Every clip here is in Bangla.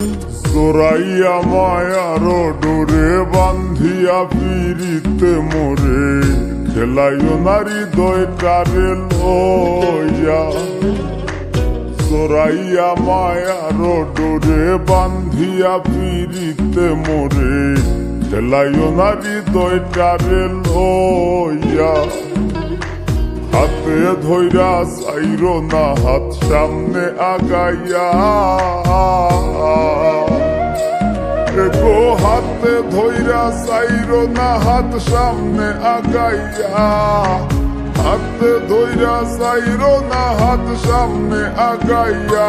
জোরাইয়া মায়ার ডোরে বান্ধিয়া পিরিতে মোরে খেলাইও নারী দয়টারে লইয়া। জোরাইয়া মায়ার ডোরে বান্ধিয়া পিরিতে মোরে খেলাইও নারী দয়টারে লইয়া। হাতে ধইরা চাইরো না হাত সামনে আগাইয়া। গো হাতে ধইরা চাইরো না হাত সামনে আগাইয়া। হাতে ধইরা চাইরো না হাত সামনে আগাইয়া।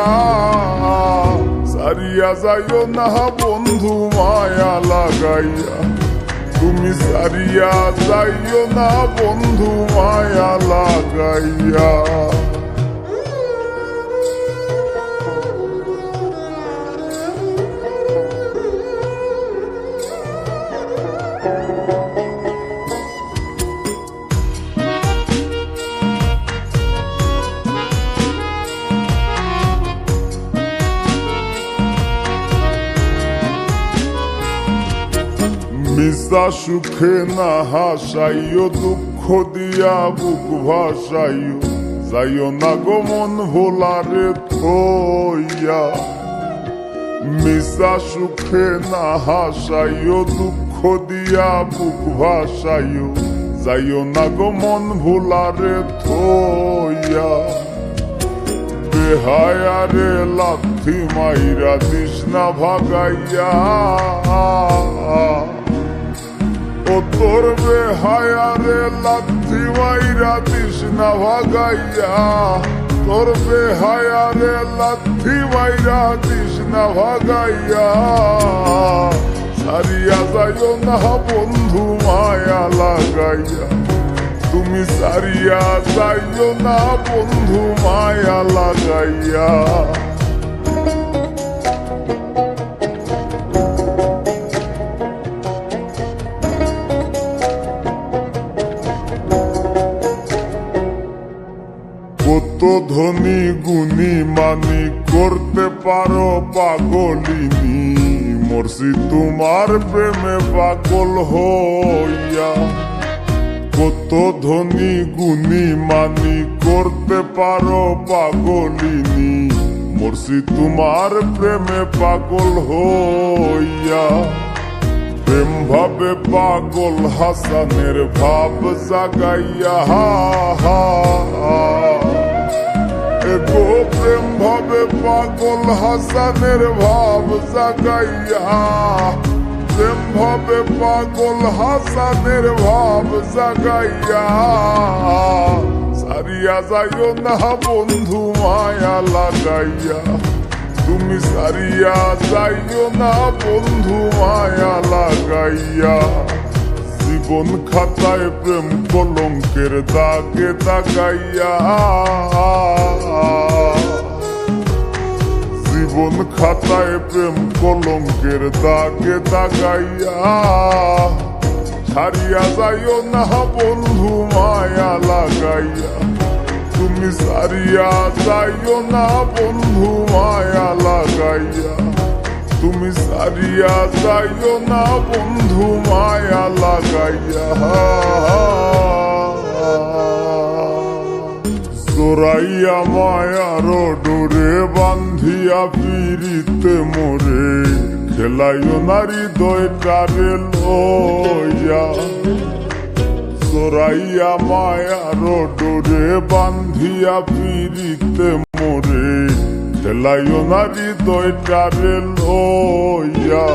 সারিয়া যাইও না বন্ধু মায়া লাগাইয়া। তুমি সারিয়া যাইও না বন্ধু মায়া লাগাইয়া। মিশা সুখে না হাসাইও দুঃখ দিয়া বুক ভাসাইও। যাইও না গো মন ভোলারে থইয়া। মিশা সুখে না হাসাইও দুঃখ দিয়া বুক ভাসাইও। যাইও না গো মন ভোলারে থইয়া। বেহায়ারে লাথি মাইরা দিস না ভাগাইয়া। ও তোর বেহায়ারে লাথি মাইরা দিস না ভাগাইয়া। তোর বেহায়ারে লাথি মাইরা দিস না ভাগাইয়া। সারিয়া যাইও না বন্ধু মায়া লাগাইয়া। তুমি সারিয়া যাইও না বন্ধু মায়া লাগাইয়া। কত ধনী গুণী মানি করতে পারো পাগলিনী। মরছি তোমার প্রেমে পাগল হইয়া। কত ধনী গুণী মানি করতে পারো পাগলিনী। মরছি তোমার প্রেমে পাগল হইয়া। প্রেম ভাবে পাগল হাসানের ভাব জাগাইয়া। গো প্রেম ভাবে পাগল হাসানের ভাব জাগাইয়া। প্রেম ভাবে পাগল হাসানের ভাব জাগাইয়া। সারিয়া যাইও না বন্ধু মায়া লাগাইয়া। তুমি সারিয়া যাইও না বন্ধু মায়া লাগাইয়া। জীবন খাতায় প্রেম কলঙ্কের দাগে দাগাইয়া। জীবন খাতায় প্রেম কলঙ্কের দাগে দাগাইয়া। ছাড়িয়া যাইও না বন্ধু মায়া লাগাইয়া। তুমি সারিয়া যাইও না বন্ধু মায়া লাগাইয়া। তুমি সারিয়া যাইও না বন্ধু মায়া লাগাইয়া। জোরাইয়া মায়ার ডোরে বান্ধিয়া পিরিতে মোরে খেলাইও নারী দয়টারে লইয়া। জোরাইয়া মায়ার ডোরে বান্ধিয়া পিরিতে মোরে খেলাইও নারী দয়টারে লইয়া।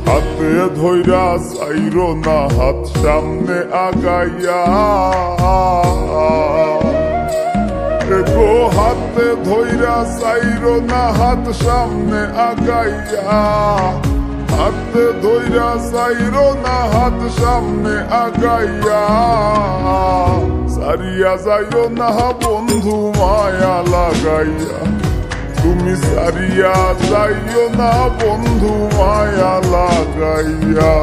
হাতে ধইরা চাইরো না হাত সামনে আগাইয়া। গো হাতে ধইরা চাইরো না হাত সামনে আগাইয়া। হাতে ধইরা চাইরো না হাত সামনে আগাইয়া। সারিয়া যাইও না বন্ধু মায়া লাগাইয়া। তুমি সারিয়া যাইও না বন্ধু মায়া লাগাইয়া।